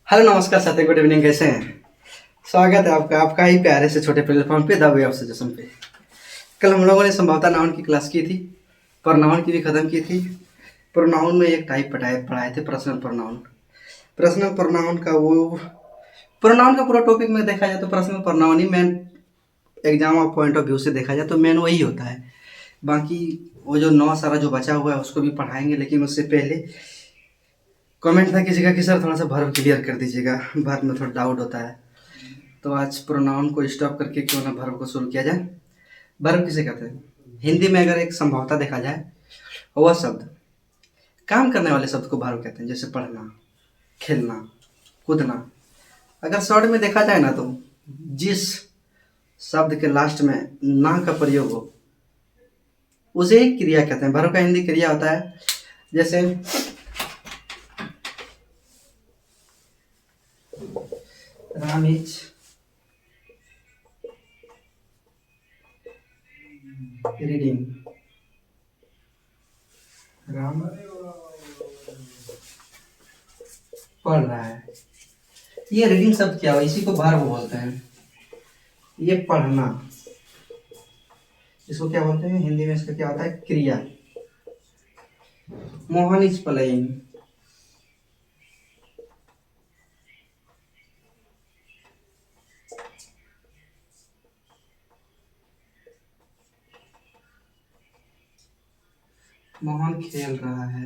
Hello नमस्कार साथी, good evening. कैसे हैं? स्वागत है आपका आपका ही प्यारे से छोटे प्लेटफॉर्म पे, द वे ऑफ सजेशन पे। कल हम लोगों ने संभवतः नाउन की क्लास की थी, प्रोनाउन की भी खत्म की थी। प्रोनाउन में एक टाइप पढ़ाए थे, पर्सनल प्रोनाउन। पर्सनल प्रोनाउन का प्रोनाउन का पूरा टॉपिक में देखा जाए तो personal pronoun he main, exam of point of view से देखा जाए तो मेन वही होता है। बाकी वो जो नौ सारा जो बचा हुआ है उसको भी पढ़ाएंगे, लेकिन उससे पहले कमेंट था किसी का कि सर थोड़ा सा वर्ब क्लियर कर दीजिएगा, वर्ब में थोड़ा डाउट होता है। तो आज प्रोनाउन को स्टॉप करके क्यों ना वर्ब को शुरू किया जाए। वर्ब किसे कहते हैं? हिंदी में अगर एक संभवता देखा जाए, वह शब्द, काम करने वाले शब्द को वर्ब कहते हैं। जैसे पढ़ना, खेलना, कूदना। अगर शॉर्ट में देखा जाए ना तो जिस शब्द के लास्ट में ना का प्रयोग हो उसे ही क्रिया कहते हैं। वर्ब का हिंदी क्रिया होता है। जैसे राम इज रीडिंग, राम पढ़ रहा है। ये रीडिंग शब्द क्या हो, इसी को वर्ब बोलते हैं। ये पढ़ना, इसको क्या बोलते हैं हिंदी में? इसका क्या होता है? क्रिया। मोहन इज प्लेइंग, मोहन खेल रहा है।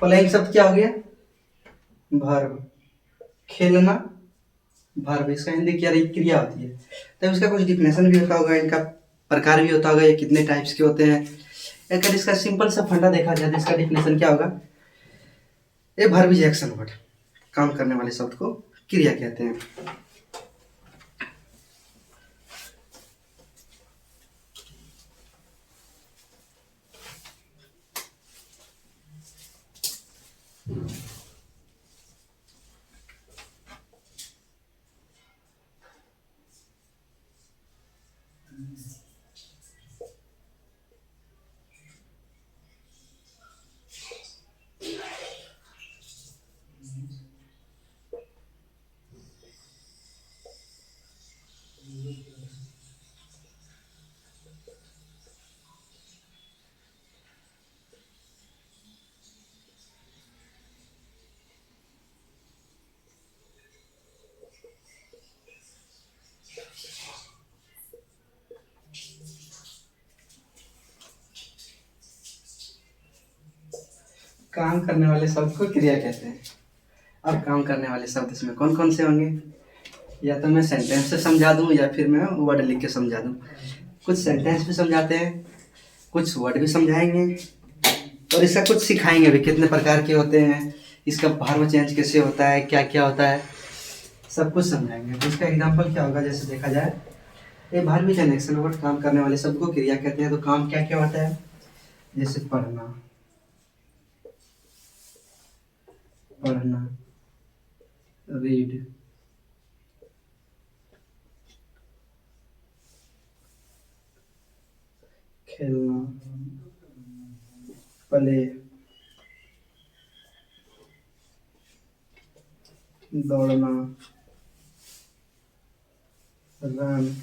प्लेइंग शब्द क्या हो गया? वर्ब। खेलना वर्ब, इसका हिंदी क्या क्रिया होती है। तो इसका कुछ डिफिनेशन भी होता होगा, इनका प्रकार भी होता होगा, ये कितने टाइप्स के होते हैं। अगर इसका सिंपल सा फंडा देखा जाए तो इसका डिफिनेशन क्या होगा? ये वर्ब इज एक्शन वर्ड, काम करने वाले शब्द को क्रिया कहते हैं। काम करने वाले शब्द को क्रिया कहते हैं। अब काम करने वाले शब्द इसमें कौन कौन से होंगे? या तो मैं सेंटेंस से समझा दूं या फिर मैं वर्ड लिख के समझा दूं। कुछ सेंटेंस भी समझाते हैं, कुछ वर्ड भी समझाएंगे, और इसका कुछ सिखाएंगे भी, कितने प्रकार के होते हैं, इसका वर्ब चेंज कैसे होता है, क्या क्या होता है, सब कुछ समझाएंगे। तो इसका एग्जांपल क्या होगा? जैसे देखा जाए, ये verb is an action word, काम करने वाले शब्द को क्रिया कहते हैं। तो काम क्या क्या होता है? जैसे पढ़ना, पढ़ना, रीड, खेलना, प्ले, दौड़ना, रन।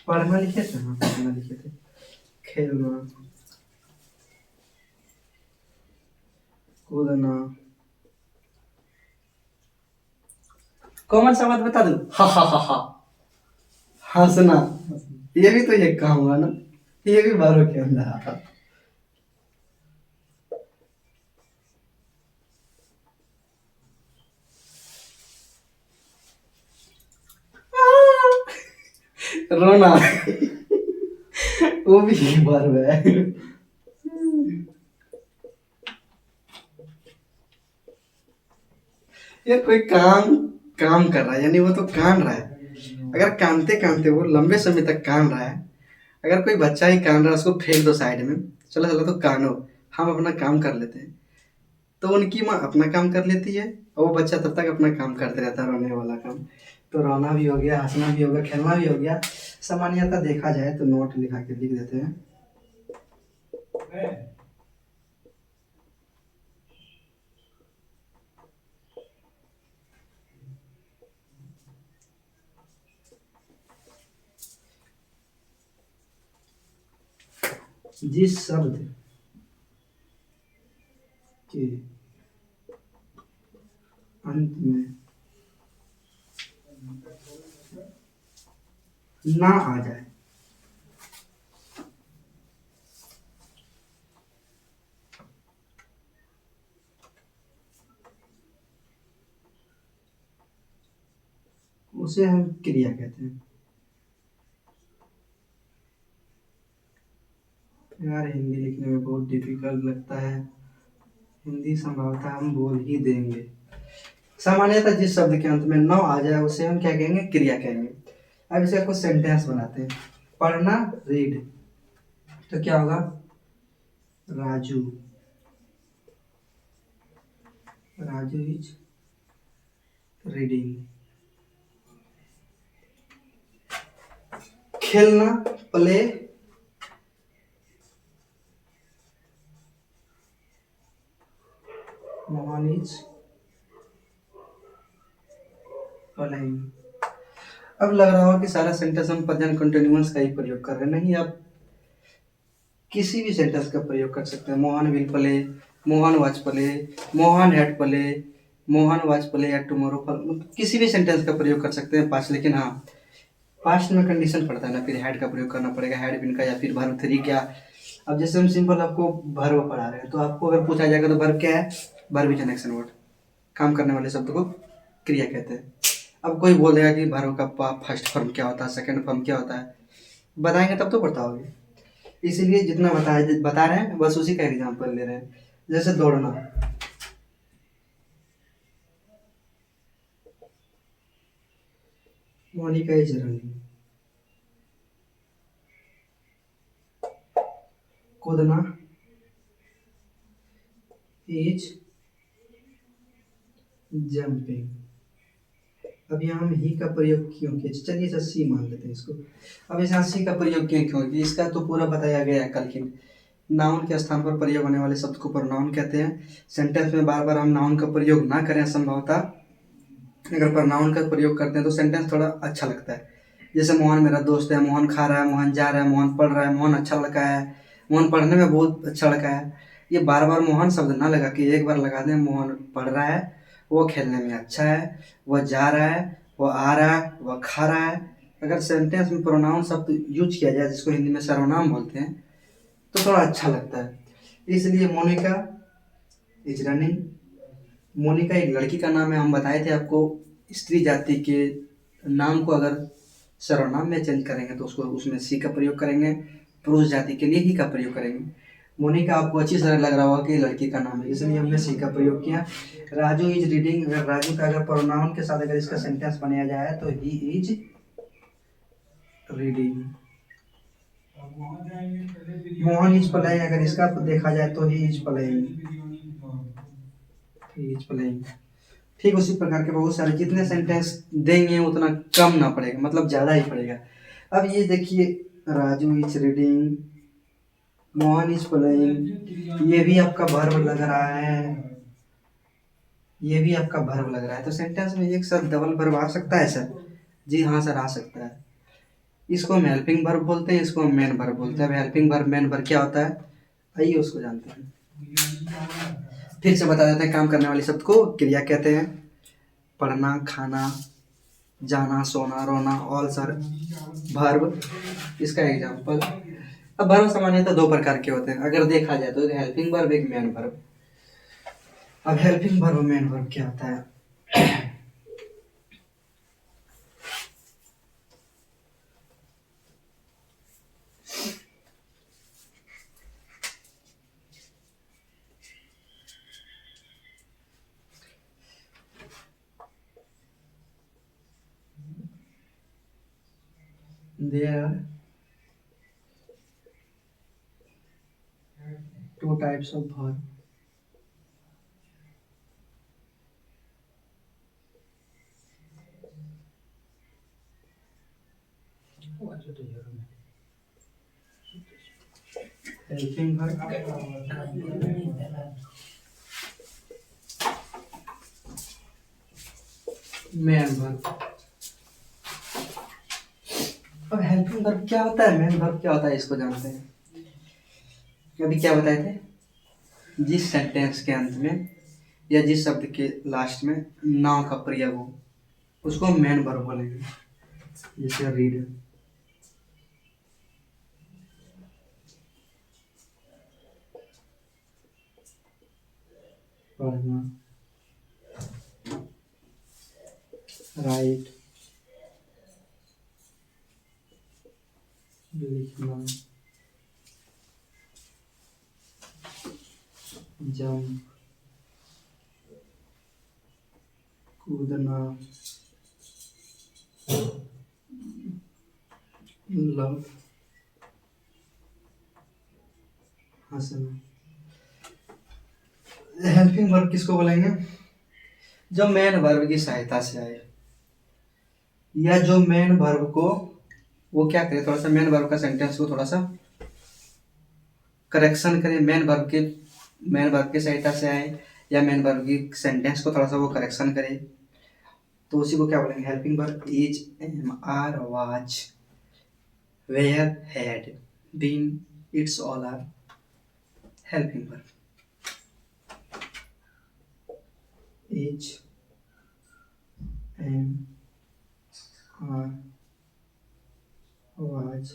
पढ़ना लिखे थे? हाँ, पढ़ना लिखे थे। खेलना, कूदना। कॉमन सा बात बता दूं, हा हा हा हा, हंसना। ये भी तो एक काम हुआ ना, ये भी बारों के अंदर आता। रोना वो भी एक वर्ब है। यार कोई काम काम कर रहा है, यानी वो तो कान रहा है। अगर कानते कानते वो लंबे समय तक कान रहा है, अगर कोई बच्चा ही कान रहा है उसको फेंक दो साइड में, चलो चलो तो कानो, हम अपना काम कर लेते हैं। तो उनकी माँ अपना काम कर लेती है और वो बच्चा तब तक अपना काम करते रहता है, रोने वाला काम। तो रोना भी हो गया, हंसना भी हो गया, खेलना भी हो गया। सामान्यतः देखा जाए तो नोट लिखा के लिख देते हैं। जिस शब्द के अंत में ना आ जाए उसे हम क्रिया कहते हैं। यार हिंदी लिखने में बहुत डिफिकल्ट लगता है। हिंदी संभवतः हम बोल ही देंगे। सामान्यतः जिस शब्द के अंत में न आ जाए उसे हम क्या कहेंगे? क्रिया कहेंगे। अब इसका कुछ सेंटेंस बनाते हैं। पढ़ना, रीड, तो क्या होगा? Raju Raju is reading. खेलना, प्ले, मोहन इज प्लेइंग। अब लग रहा हो कि सारा सेंटेंस हम प्रेजेंट कंटिन्यूअस का ही प्रयोग कर रहे हैं। नहीं, आप किसी भी सेंटेंस का प्रयोग कर सकते हैं। Mohan will play, Mohan watch play, Mohan had play, Mohan watch play at tomorrow. किसी भी सेंटेंस का प्रयोग कर सकते हैं पास्ट। लेकिन हाँ, पास्ट में कंडीशन पड़ता है ना, फिर हैड का प्रयोग करना पड़ेगा, हैड बिन का, या फिर वर्ब थ्री क्या। अब जैसे हम सिंपल आपको वर्ब पढ़ा रहे हैं, तो आपको अगर पूछा जाएगा तो वर्ब क्या है? Verb is an action word, काम करने वाले शब्द को क्रिया कहते हैं। अब कोई बोल देगा कि वर्ब का फर्स्ट फॉर्म क्या होता है, सेकंड फॉर्म क्या होता है, बताएंगे तब तो बताओगे। इसीलिए जितना बता रहे हैं बस उसी का एग्जाम्पल ले रहे हैं। जैसे दौड़ना, मोनिका इज रनिंग। कूदना, इज जंपिंग। अब यहाँ हम ही का प्रयोग क्यों किया? चलिए इसे सी मान लेते हैं इसको। अब इस यहाँ सी का प्रयोग क्यों क्यों कि इसका तो पूरा बताया गया है कल की। नाउन के स्थान पर प्रयोग होने वाले शब्द को प्रोनाउन कहते हैं। सेंटेंस में बार बार हम नाउन का प्रयोग ना करें संभवतः। अगर प्रोनाउन का प्रयोग करते हैं तो सेंटेंस थोड़ा अच्छा लगता है। जैसे मोहन मेरा दोस्त है, मोहन खा रहा है, मोहन जा रहा है, मोहन पढ़ रहा है, मोहन अच्छा लड़का है, मोहन पढ़ने में बहुत अच्छा लड़का है। ये बार बार मोहन शब्द ना लगा के एक बार लगा दें, मोहन पढ़ रहा है, वो खेलने में अच्छा है, वह जा रहा है, वो आ रहा है, वह खा रहा है। अगर सेंटेंस में प्रोनाउन शब्द यूज किया जाए जिसको हिंदी में सर्वनाम बोलते हैं तो थोड़ा अच्छा लगता है। इसलिए मोनिका इज रनिंग। मोनिका एक लड़की का नाम है। हम बताए थे आपको, स्त्री जाति के नाम को अगर सर्वनाम में चेंज करेंगे तो उसको उसमें सी का प्रयोग करेंगे, पुरुष जाति के लिए ही का प्रयोग करेंगे। मोनिका आपको अच्छी तरह लग रहा होगा कि लड़की का नाम है, इसलिए हमने सी का प्रयोग किया। राजू इज रीडिंग, अगर राजू का अगर प्रोनाउन के साथ अगर इसका सेंटेंस बनाया जाए तो he is reading. Mohan is playing, अगर इसका देखा जाए तो he is playing, he is playing. ठीक उसी प्रकार के बहुत सारे जितने सेंटेंस देंगे उतना कम ना पड़ेगा, मतलब ज़्यादा ही पड़ेगा। अब ये देखिए, Raju is reading, Mohan is playing, ये भी आपका वर्ब लग रहा है, ये भी आपका वर्ब लग रहा है। तो सेंटेंस में एक साथ डबल वर्ब आ सकता है सर? जी हाँ सर, आ सकता है। इसको हम हेल्पिंग वर्ब बोलते हैं, इसको हम मेन वर्ब बोलते हैं। अब हेल्पिंग वर्ब मेन वर्ब क्या होता है, आइए उसको जानते हैं। फिर से बता देते हैं, काम करने वाले शब्द को क्रिया कहते हैं। पढ़ना, खाना, जाना, सोना, रोना, ऑल सर वर्ब। इसका एग्जांपल। अब वर्ब सामान्यतः दो प्रकार के होते हैं अगर देखा जाए तो, एक हेल्पिंग वर्ब, एक मेन वर्ब। अब हेल्पिंग वर्ब, मेन वर्ब क्या होता है? There are two types of verb. Helping verb, main verb. अब हेल्पिंग वर्ब क्या होता है, मेन वर्ब क्या होता है, इसको जानते हैं। अभी क्या बताए थे, जिस सेंटेंस के अंत में या जिस शब्द के लास्ट में नाउन का प्रयोग हो उसको मेन वर्ब बोलेंगे। जैसे रीड, पढ़ना, राइट, लिखना, जंप, कूदना, लव, हंसना। हेल्पिंग वर्ब किसको बोलेंगे, जो मेन वर्ब की सहायता से आए, या जो मेन वर्ब को वो क्या करे, थोड़ा सा मेन वर्ब का सेंटेंस को थोड़ा सा करेक्शन करे, मेन वर्ब की सहायता से आए या मेन वर्ब की सेंटेंस को थोड़ा सा वो करेक्शन करे, तो उसी को क्या बोलेंगे, helping verb. Is, am, are, was, were, had, been, it's all are helping verb. Is, am, are, was,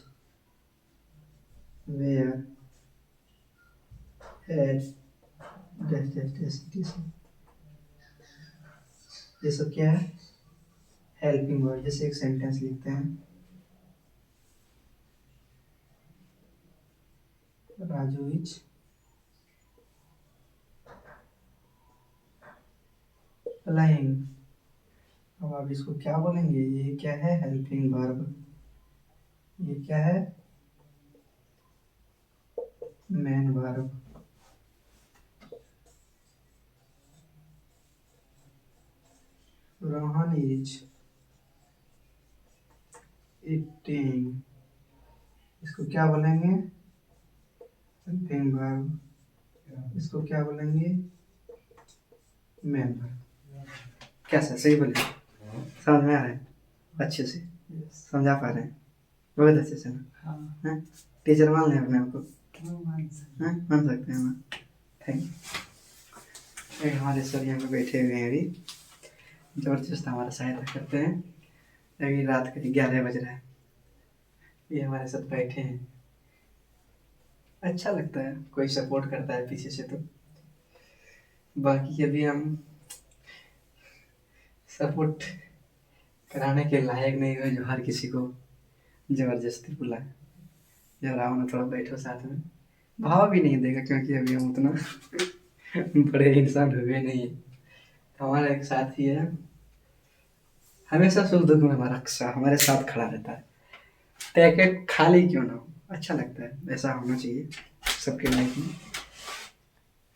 were, had, dash dash dash dash, ये सब क्या है, हेल्पिंग वर्ब। जैसे एक सेंटेंस लिखते हैं, राजू इज प्लेइंग। अब आप इसको क्या बोलेंगे, ये क्या है, हेल्पिंग वर्ब। ये क्या है, main verb. Rohan is eating, इसको क्या बोलेंगे, हेल्पिंग वर्ब। इसको क्या बोलेंगे, मेन वर्ब। कैसा, सही बोले, समझ में आ रहा है अच्छे से, समझा पा रहे हैं बहुत अच्छे से ना, हैं? टीचर मान लें अपने आपको, मान सकते हैं ना, थैंक यू। हमारे सर यहाँ पे बैठे हुए हैं, अभी जबरदस्त हमारा सहायता करते हैं। अभी रात के 11 बज रहा है, ये हमारे साथ बैठे हैं, अच्छा लगता है कोई सपोर्ट करता है पीछे से तो। बाकी अभी हम सपोर्ट कराने के लायक नहीं हुए जो हर किसी को जबरदस्ती बुलाए, जब आओ ना थोड़ा बैठो साथ में, भाव भी नहीं देगा क्योंकि अभी हम उतना बड़े इंसान हुए नहीं है। हमारा एक साथी है, हमेशा सुख दुख में हमारे साथ खड़ा रहता है, पैकेट खाली क्यों ना हो, अच्छा लगता है, ऐसा होना चाहिए सबके लाइफ में।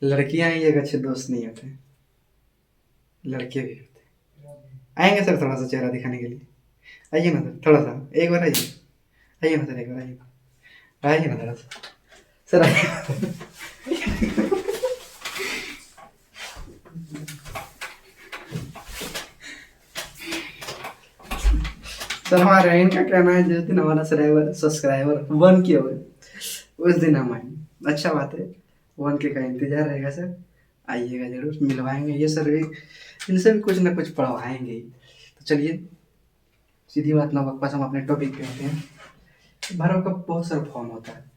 लड़कियां ही एक अच्छे दोस्त नहीं होते, लड़के भी होते। आएंगे सर थोड़ा सा चेहरा दिखाने के लिए, आइए ना सर थोड़ा सा, एक बार आइए, आइए ना सर, एक बार आइए, आइए ना थोड़ा सा सर, आइए। सर हमारा इनका कहना है जिस दिन हमारा सब्सक्राइबर 1 के हो उस दिन हम आएंगे, अच्छा बात है, 1 के का इंतजार रहेगा सर, आइएगा जरूर, मिलवाएंगे ये सर भी, इनसे भी कुछ ना कुछ पढ़वाएंगे ही। तो चलिए सीधी बात ना बकवास, हम अपने टॉपिक पे आते हैं। भर्व का बहुत सारा फॉर्म होता है,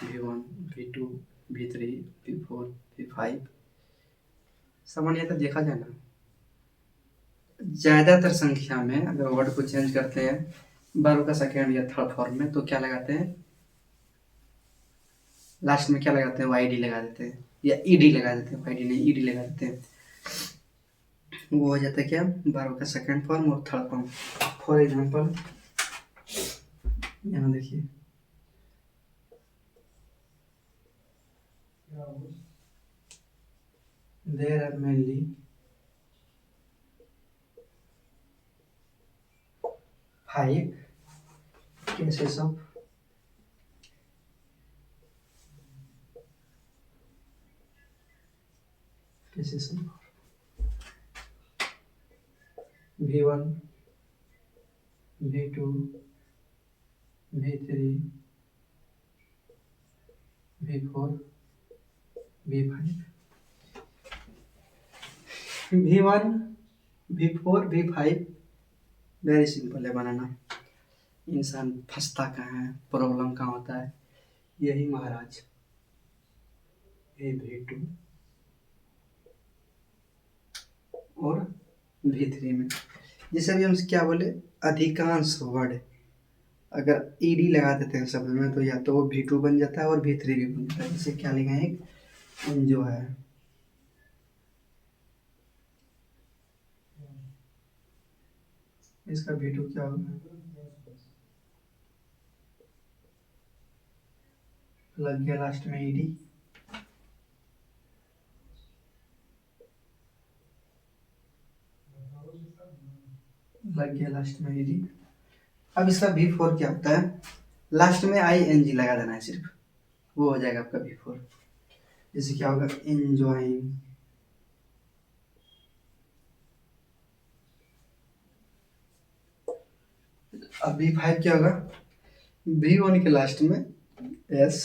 V1, V2, V3, V4, V5। सामान्यतः देखा जाए ना, ज्यादातर संख्या में अगर वर्ड को चेंज करते हैं वर्ब का सेकेंड या थर्ड फॉर्म में, तो क्या लगाते हैं, लास्ट में क्या लगाते हैं, वाईडी लगा देते हैं या ईडी लगा देते हैं, वाईडी नहीं ईडी लगा देते हैं, वो हो जाता है क्या, वर्ब का सेकेंड फॉर्म और थर्ड फॉर्म। फॉर एग्जाम्पल यहाँ देखिए, there are mainly 5 cases of V1, V2, V3, V4 V5 V1 V4 V5। Very simple है बनाना। इंसान फंसता कहाँ है, प्रॉब्लम कहाँ होता है, यही महाराज। ये V2 और V3 में, जिसे भी हम क्या बोले, अधिकांश वर्ड अगर ईडी लगा देते हैं शब्द में तो या तो वो V2 बन जाता है और V3 भी बन जाता है। जिसे क्या लिखा है, एक जो है इसका V2 क्या होगा, लग गया लास्ट में ईडी, लग गया लास्ट में ईडी। अब इसका V4 क्या होता है, लास्ट में ING लगा देना है सिर्फ, वो हो जाएगा आपका V4। जैसे क्या होगा, enjoying। अब V5 क्या होगा, V1 के लास्ट में S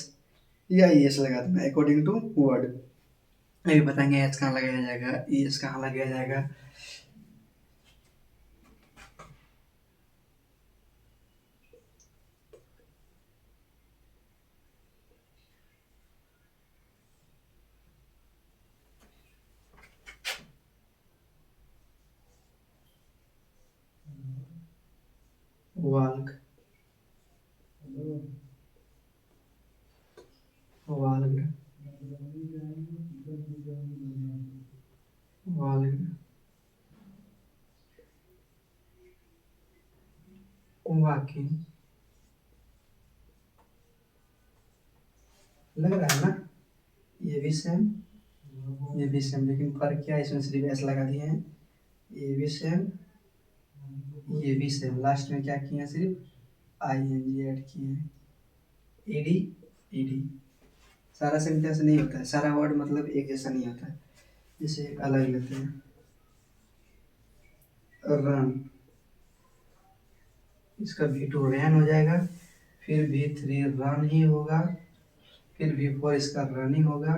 या ES लगा देना अकॉर्डिंग टू वर्ड। अभी बताएंगे एच कहाँ लगाया जाएगा, ES कहाँ लगाया जाएगा। Walk, walk, walk, walking. लग रहा है ना, ये भी सेम, ये भी सेम, लेकिन फर्क क्या है, इसमें सिर्फ एस लगा दिए हैं। ये भी सेम, ये भी सेम, लास्ट में क्या किए हैं, सिर्फ ING ऐड किए हैं। ईडी ईडी, सारा सेंटेंस नहीं होता है, सारा वर्ड मतलब एक जैसा नहीं होता है। जैसे एक अलग लेते हैं, रन, इसका V2 रन हो जाएगा, फिर V3 रन ही होगा, फिर V4 इसका रनिंग होगा,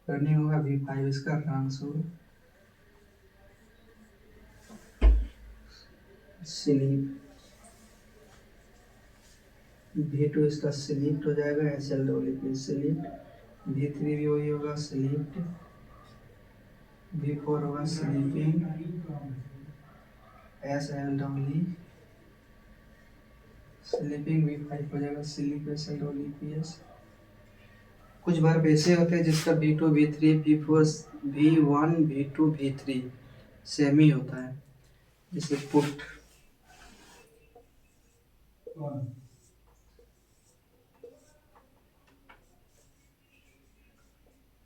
रनिंग होगा, V5 इसका रन्स होगा, स्लीप, V2 इसका स्लीप्ट हो जाएगा, SLEEP स्लीप्ट, V3 भी वही होगा, स्लीप्ट, V4 होगा स्लीपिंग, SLEE स्लीपिंग, V5 हो जाएगा स्लीप, SLEEPS। कुछ वर्ब ऐसे होते हैं जिसका V2 V3 V4 V1 V2 V3 same ही होता है, जैसे पुट,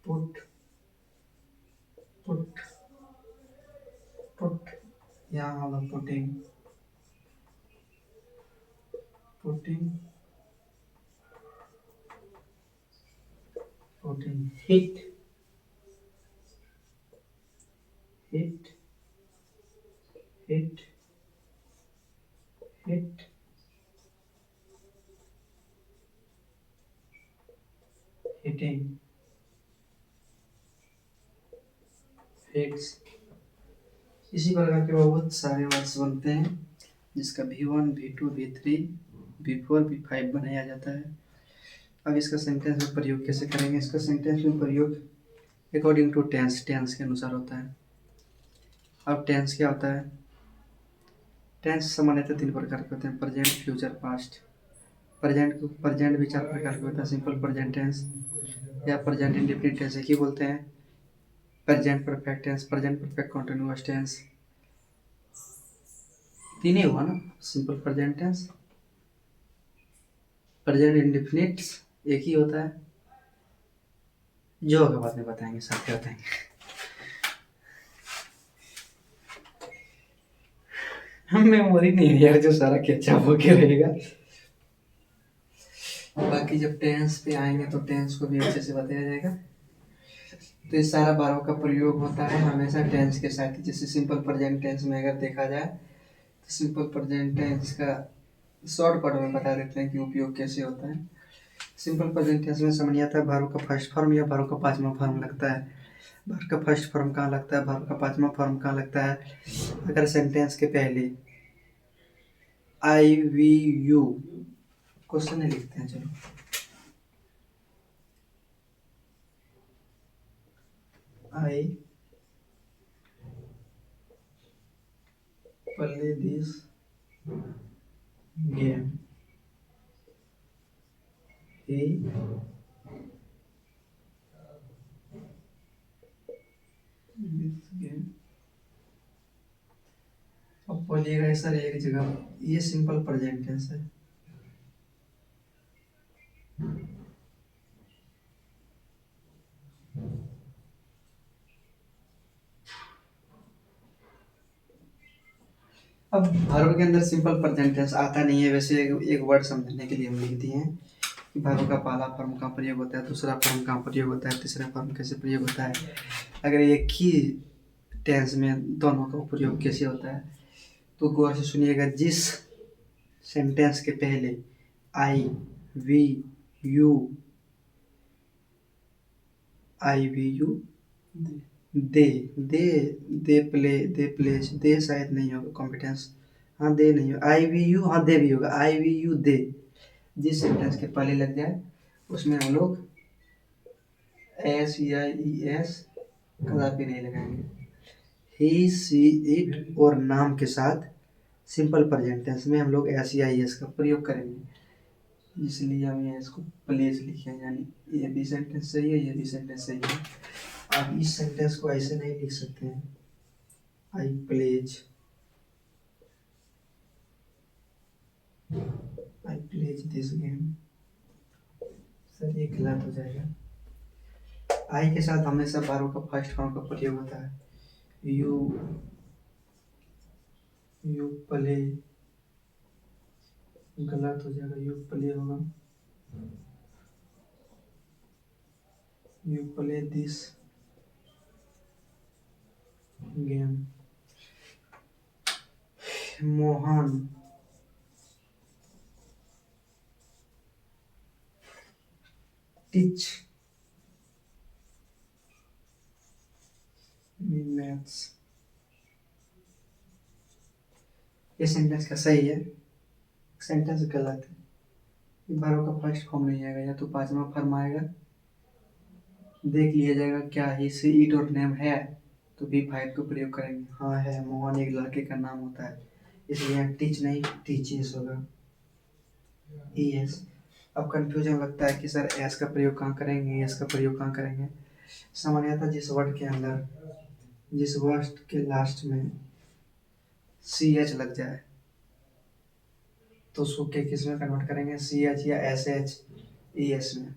पुट, पुट, पुट, यहाँ होगा putting, putting, putting, hit, hit, hit, hit, hitting, hits. इसी प्रकार के बहुत सारे वर्ड्स बनते हैं जिसका V1 V2 V3 V4 V5 बनाया जाता है। अब इसका सेंटेंस में प्रयोग कैसे करेंगे, इसका सेंटेंस में प्रयोग अकॉर्डिंग टू टेंस, टेंस के अनुसार होता है। अब टेंस क्या होता है, टेंस सामान्यतः 3 प्रकार के होते हैं, प्रेजेंट, फ्यूचर, पास्ट। प्रेजेंट भी 4 प्रकार के होता है, सिंपल प्रेजेंट टेंस या प्रेजेंट इंडेफिनिट टेंस एक ही बोलते हैं, present perfect tense, present perfect continuous tense. 3 ही हुआ ना, simple present tense, present indefinite एक ही होता है, जो होगा बाद में बताएंगे, साथ में बताएंगे। हम मेमोरी नहीं है यार, जो सारा कैचअप होके रहेगा। बाकी जब टेंस पे आएंगे तो टेंस को भी अच्छे से बताया जाएगा। तो इस सारा बारों का प्रयोग होता है हमेशा टेंस के साथ ही। जैसे सिंपल प्रेजेंट टेंस में अगर देखा जाए तो सिंपल प्रेजेंट टेंस का शॉर्ट कट में बता देते हैं कि उपयोग कैसे होता है। सिंपल प्रेजेंट टेंस में समझ नहीं आता वर्ब का फर्स्ट फॉर्म या वर्ब का पांचवा फॉर्म लगता है। वर्ब का फर्स्ट फॉर्म कहाँ लगता है, वर्ब का पांचवा फॉर्म कहाँ लगता है। अगर सेंटेंस के पहले आई वी यू क्वेश्चन नहीं लिखते हैं, चलो I play this game, he this game. अब बोलिएगा ऐसा एक जगह, ये सिंपल प्रेजेंट टेंस है। अब वर्ब के अंदर सिंपल प्रेजेंट टेंस आता नहीं है, वैसे एक वर्ड समझने के लिए हम लिख दिए हैं कि वर्ब का पहला फॉर्म का प्रयोग होता है, दूसरा फॉर्म का प्रयोग होता है, तीसरा फॉर्म कैसे प्रयोग होता है। अगर एक ही टेंस में दोनों का प्रयोग कैसे होता है, तो गौर से सुनिएगा। जिस सेंटेंस के पहले I we you, I we you they, they they place, they शायद नहीं होगा कॉम्पिटेंस, हाँ दे नहीं होगा, आई वी यू, हाँ दे भी होगा, आई वी यू दे। जिस सेंटेंस के पहले लग जाए उसमें हम लोग एस या ई एस कदापि नहीं लगाएंगे। ही सी इट और नाम के साथ सिंपल प्रेजेंट टेंस में हम लोग एस या ई एस का प्रयोग करेंगे, इसलिए हम ये इसको प्लेस लिखे हैं, यानी ये भी सेंटेंस सही है, ये भी सेंटेंस सही है। आप इस सेंटेंस को ऐसे नहीं लिख सकते हैं, I pledge, I pledge this game, sir ये गलत हो जाएगा। आई के साथ हमेशा बारो का फर्स्ट फॉर्म का प्रयोग होता है। यू, यू प्ले, गलत हो जाएगा, यू प्ले होगा, you play this game. Mohan teach me maths. ये सेंटेंस का सही है, सेंटेंस गलत है। बारो का फर्स्ट फॉर्म नहीं आएगा, या तो पांचवा फॉर्म आएगा। देख लिया जाएगा क्या ही सी इट और नेम है, तो बी फाइव का प्रयोग करेंगे। हाँ है, मोहन एक लड़के का नाम होता है, इसलिए टीच नहीं टीचेस होगा, ई एस। अब कंफ्यूजन लगता है कि सर एस का प्रयोग कहाँ करेंगे, एस का प्रयोग कहाँ करेंगे। समझ आता, जिस वर्ड के अंदर, जिस वर्ड के लास्ट में सी एच लग जाए तो उसको के किस में कन्वर्ट करेंगे, सी एच या एस एच ई एस में।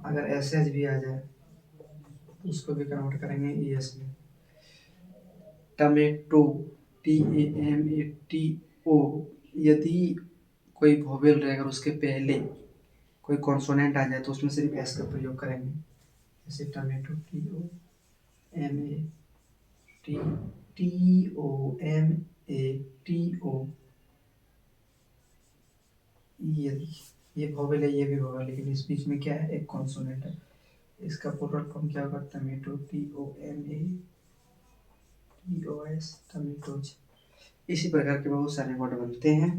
अगर एस एच भी आ जाए तो उसको भी कन्वर्ट करेंगे ई एस में। Tomato, T A M A T O, यदि कोई वोवेल रहेगा और उसके पहले कोई कॉन्सोनेंट आ जाए तो उसमें सिर्फ एस का प्रयोग करेंगे। जैसे tomato, T O M A T, T O M A T O, यदि ये वोवेल है, ये भी वोवेल, लेकिन इस बीच में क्या है, एक कॉन्सोनेंट है। इसका प्लूरल फॉर्म क्या होगा, tomato, T O M A T O S, tomatoes. इसी प्रकार के बहुत सारे वर्ड बनते हैं।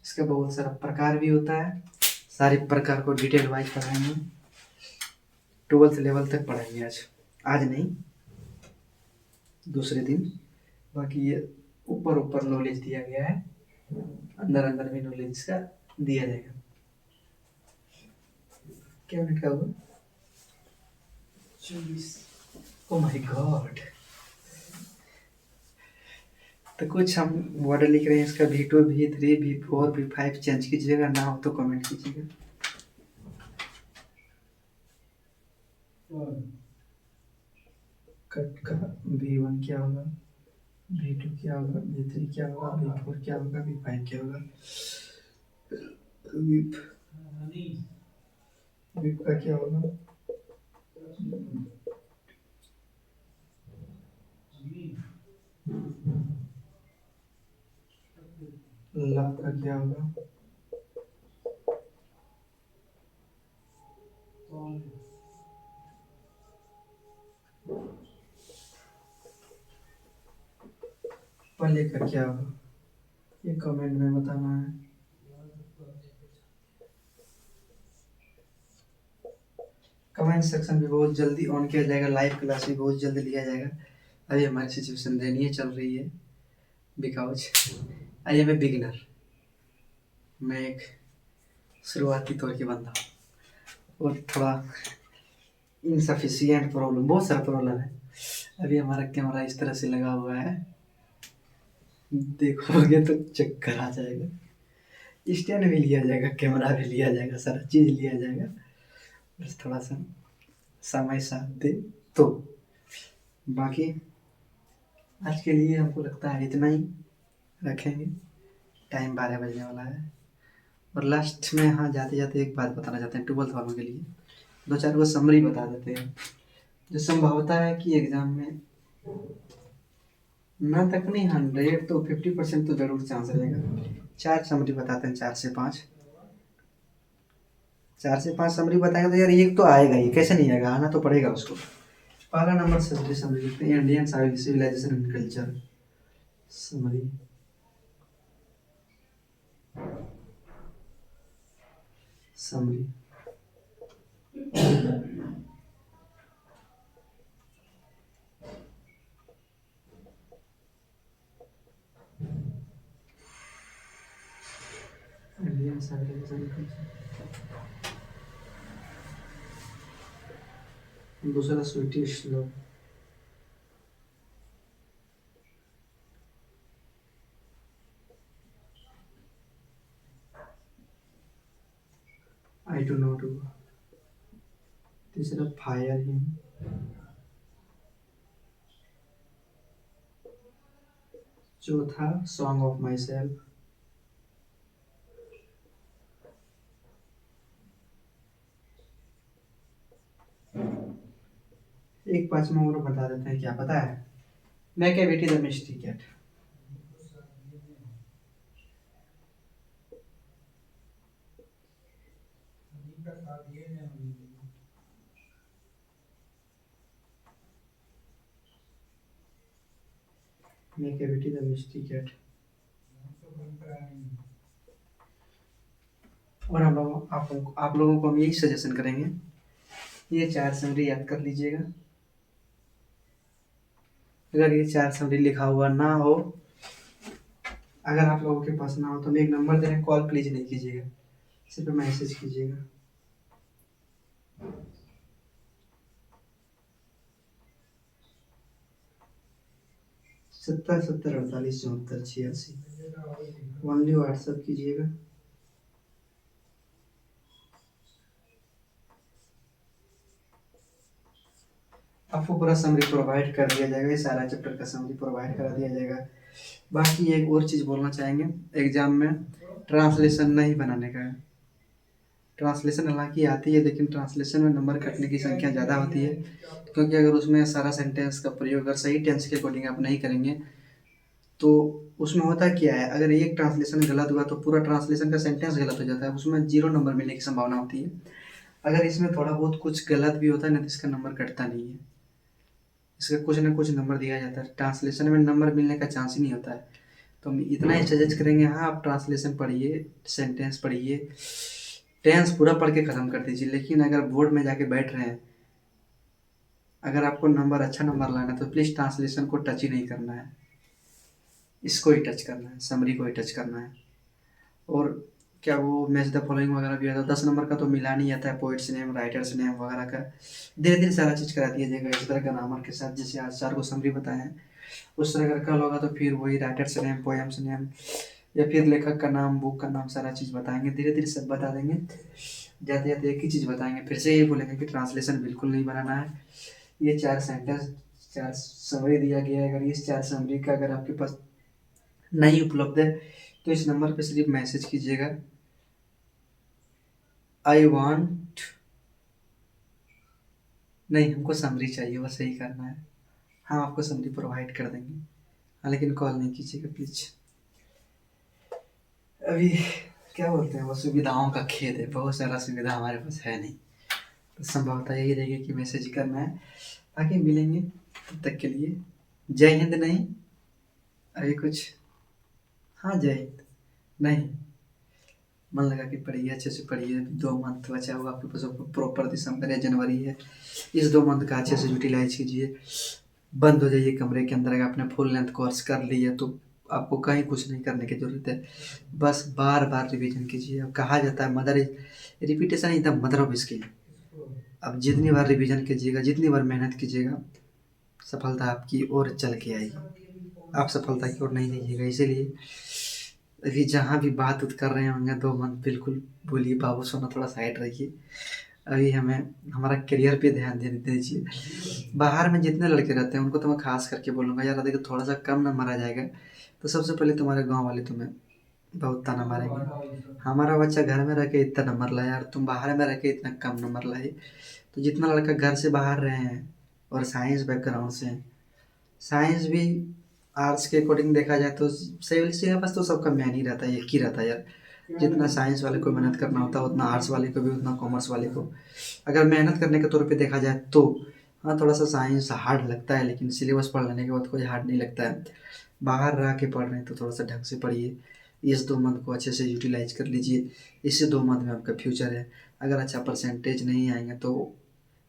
इसका बहुत सारा प्रकार भी होता है, सारे प्रकार को डिटेल वाइज पढ़ाएंगे, 12th लेवल तक पढ़ाएंगे आज, आज नहीं दूसरे दिन। बाकी ये ऊपर ऊपर नॉलेज दिया गया है, अंदर अंदर भी नॉलेज का दिया जाएगा। क्या मिनट का हुआ, 24। Oh my God. तो कुछ हम वर्ड लिख रहे हैं, इसका V2 V3 V4 V5 change कीजिएगा, ना हो तो कमेंट कीजिएगा। कट का V1 क्या होगा, V2 क्या होगा, V3 क्या होगा, V4 क्या होगा, V5 क्या होगा। विप, विप का क्या होगा, लव का क्या होगा? पल्ले का क्या होगा? ये कमेंट में बताना है। कमेंट सेक्शन भी बहुत जल्दी ऑन किया जाएगा, लाइव क्लास भी बहुत जल्दी लिया जाएगा। अभी हमारी सिचुएशन दयनीय चल रही है, because I am a beginner. मैं एक शुरुआती तौर के बंदा हूँ और थोड़ा इनसफिशियंट प्रॉब्लम, बहुत सारा प्रॉब्लम है। अभी हमारा कैमरा इस तरह से लगा हुआ है, देखोगे तो चक्कर आ जाएगा। स्टैंड भी लिया जाएगा, कैमरा भी लिया जाएगा, सारा चीज़ लिया जाएगा। बस थोड़ा सा समय साथ दे तो। बाकी आज के लिए हमको लगता है इतना ही रखेंगे। टाइम 12 बजने वाला है। और लास्ट में हाँ, जाते जाते एक बात बताना चाहते हैं ट्वेल्थ वालों के लिए। दो चार को समरी बता देते हैं। जो संभवता है कि एग्ज़ाम में ना तक नहीं 100 तो 50% तो ज़रूर चांस रहेगा। 4 समरी बताते हैं, 4 से 5। 4 से 5 समरी बताएंगे तो यार एक तो आएगा ही, कैसे नहीं आएगा, आना तो पड़ेगा उसको। पहला नंबर समरी समरी लिखते हैं, Indian civilisation and culture summary. Summary Indian civilisation and culture. दूसरा sweetest love. I do not do. तीसरा फायर हिम। चौथा सॉन्ग ऑफ माई सेल्फ। एक पांचवा और बता देते हैं, क्या पता है? मैं क्या बेटी द मिस्ट्री कैट। मैं क्या बेटी द मिस्ट्री कैट। और आप लोगों को हम यही सजेशन करेंगे, ये 4 समरी याद कर लीजिएगा। अगर ये 4 समरी लिखा हुआ ना हो, अगर आप लोगों के पास ना हो तो मैं एक नंबर दे रहे हैं, कॉल प्लीज नहीं कीजिएगा, सिर्फ मैसेज कीजिएगा। 70 70 48 74 86। ओनली व्हाट्सएप कीजिएगा। आपको पूरा समरी प्रोवाइड कर दिया जाएगा, ये सारा चैप्टर का समरी प्रोवाइड करा दिया जाएगा। बाकी एक और चीज़ बोलना चाहेंगे, एग्जाम में ट्रांसलेशन नहीं बनाने का है। ट्रांसलेशन हालांकि आती है, लेकिन ट्रांसलेशन में नंबर कटने की संख्या ज़्यादा होती है, क्योंकि अगर उसमें सारा सेंटेंस का प्रयोग अगर सही टेंस के अकॉर्डिंग आप नहीं करेंगे तो उसमें होता क्या है, अगर एक ट्रांसलेशन गलत हुआ तो पूरा ट्रांसलेशन का सेंटेंस गलत हो जाता है, उसमें 0 नंबर मिलने की संभावना होती है। अगर इसमें थोड़ा बहुत कुछ गलत भी होता है ना तो इसका नंबर कटता नहीं है, इसका कुछ ना कुछ नंबर दिया जाता है। ट्रांसलेशन में नंबर मिलने का चांस ही नहीं होता है। तो हम इतना ही सजेस्ट करेंगे, हाँ आप ट्रांसलेशन पढ़िए, सेंटेंस पढ़िए, टेंस पूरा पढ़ के ख़त्म कर दीजिए, लेकिन अगर बोर्ड में जाके बैठ रहे हैं, अगर आपको नंबर अच्छा नंबर लाना है तो प्लीज़ ट्रांसलेशन को टच ही नहीं करना है, इसको ही टच करना है, समरी को ही टच करना है। और क्या वो मैच द फॉलोइंग वगैरह भी आता है, 10 नंबर का तो मिला नहीं आता है, पोइट्स नेम राइटर्स नेम वगैरह का धीरे धीरे सारा चीज़ करा दिया जाएगा इस तरह का ग्रामर के साथ। जैसे आज 4 को समरी बताए हैं, उस तरह अगर कल होगा तो फिर वही राइटर्स नेम, पोएम्स नेम, या फिर लेखक का नाम, बुक का नाम, सारा चीज़ बताएंगे, धीरे धीरे सब बता देंगे। जाते जाते एक ही चीज़ बताएंगे, फिर से यही बोलेंगे कि ट्रांसलेशन बिल्कुल नहीं बनाना है। ये 4 सेंटेंस, 4 समरी दिया गया है, अगर इस 4 समरी का अगर आपके पास नहीं उपलब्ध है तो इस नंबर पे सिर्फ मैसेज कीजिएगा, आई वांट, नहीं हमको समरी चाहिए, बस यही करना है। हम आपको समरी प्रोवाइड कर देंगे, हाँ लेकिन कॉल नहीं कीजिएगा प्लीज़। अभी क्या बोलते हैं, वो सुविधाओं का खेद है, बहुत सारा सुविधा हमारे पास है नहीं। तो संभवतः यही रहेगी कि मैसेज करना है। आगे मिलेंगे, तब तक के लिए जय हिंद। नहीं अभी कुछ, हाँ जय हिंद नहीं, मन लगा के पढ़िए, अच्छे से पढ़िए। 2 मंथ बचा हुआ आपके पास, प्रॉपर दिसंबर या जनवरी है। इस 2 मंथ का अच्छे से यूटिलाइज कीजिए। बंद हो जाइए कमरे के अंदर। अगर आपने फुल लेंथ कोर्स कर लिया तो आपको कहीं कुछ नहीं करने की ज़रूरत है। बस बार बार रिवीजन कीजिए। अब कहा जाता है mother is repetition is the mother of skill. अब जितनी बार रिवीजन कीजिएगा, जितनी बार मेहनत कीजिएगा, सफलता आपकी ओर चल के आएगी। आप सफलता की ओर नहीं जाइएगा। इसीलिए अभी जहाँ भी बात उत कर रहे होंगे 2 मंथ बिल्कुल भूलिए, बाबू सोना थोड़ा साइड रखिए। अभी हमें हमारा करियर पे ध्यान देने दीजिए। बाहर में जितने लड़के रहते हैं उनको तो मैं खास करके बोलूँगा, यार देखो थोड़ा सा कम नंबर आ जाएगा तो सबसे पहले तुम्हारे गांव वाले तुम्हें बहुत ताना मारेंगे, हमारा बच्चा घर में रह के इतना नंबर लाया यार, तुम बाहर में रह के इतना कम नंबर लाए। तो जितना लड़का घर से बाहर रहे हैं और साइंस बैकग्राउंड से हैं, साइंस भी आर्ट्स के अकॉर्डिंग देखा जाए तो सिविल सिलेबस तो सबका मैन ही रहता है, एक ही रहता है यार। जितना साइंस वाले को मेहनत करना होता है उतना आर्ट्स वाले को भी, उतना कॉमर्स वाले को। अगर मेहनत करने के तौर पे देखा जाए तो हाँ थोड़ा सा साइंस हार्ड लगता है, लेकिन सिलेबस पढ़ लेने के बाद कोई हार्ड नहीं लगता है। बाहर रह के पढ़ रहे हैं तो थोड़ा सा ढंग से पढ़िए। इस 2 मंथ को अच्छे से यूटिलाइज कर लीजिए। इसी 2 मंथ में आपका फ्यूचर है। अगर अच्छा परसेंटेज नहीं आएंगे तो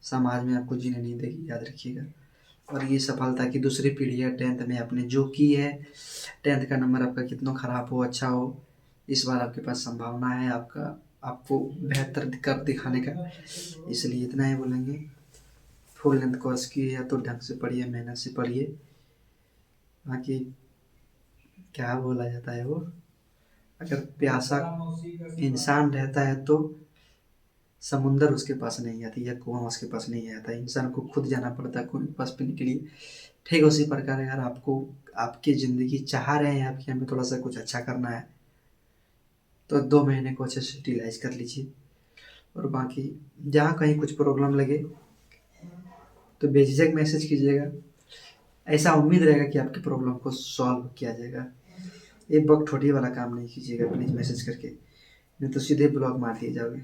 समाज में आपको जीने नहीं देगी, याद रखिएगा। और ये सफलता की दूसरी पीढ़ी है। 10th में आपने जो की है, 10th का नंबर आपका कितना ख़राब हो अच्छा हो, इस बार आपके पास संभावना है आपका, आपको बेहतर कर दिखाने का। इसलिए इतना ही बोलेंगे। फुल लेंथ कोर्स की है तो ढंग से पढ़िए, मेहनत से पढ़िए। बाकी क्या बोला जाता है वो, अगर प्यासा इंसान रहता है तो समुंदर उसके पास नहीं आती या कुआं उसके पास नहीं आता, इंसान को खुद जाना पड़ता है कुएं के पास पीने के लिए। ठीक उसी प्रकार यार आपको, आपकी ज़िंदगी चाह रहे हैं आपके हमें थोड़ा सा कुछ अच्छा करना है तो 2 महीने को अच्छे से यूटिलाइज कर लीजिए। और बाकी जहाँ कहीं कुछ प्रॉब्लम लगे तो बेझिझक मैसेज कीजिएगा। ऐसा उम्मीद रहेगा कि आपकी प्रॉब्लम को सॉल्व किया जाएगा। एक बग ठोटी वाला काम नहीं कीजिएगा प्लीज़ मैसेज करके, नहीं तो सीधे ब्लॉक मार दिए जाओगे।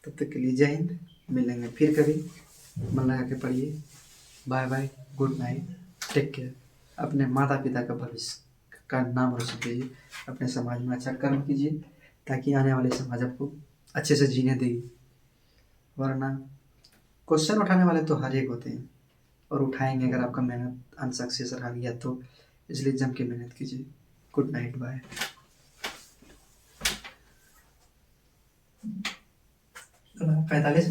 तब तक के लिए जय हिंद। मिलेंगे फिर कभी। मन लगा के पढ़िए। Bye bye, good night, take care. अपने माता पिता का भविष्य का नाम रोशन कीजिए, अपने समाज में अच्छा कर्म कीजिए ताकि आने वाले समाज आपको अच्छे से जीने देगी। वरना क्वेश्चन उठाने वाले तो हर एक होते हैं और उठाएंगे अगर आपका मेहनत अनसक्सेस रहा गया तो। इसलिए जम के मेहनत कीजिए। Good night, bye. 45 मिनट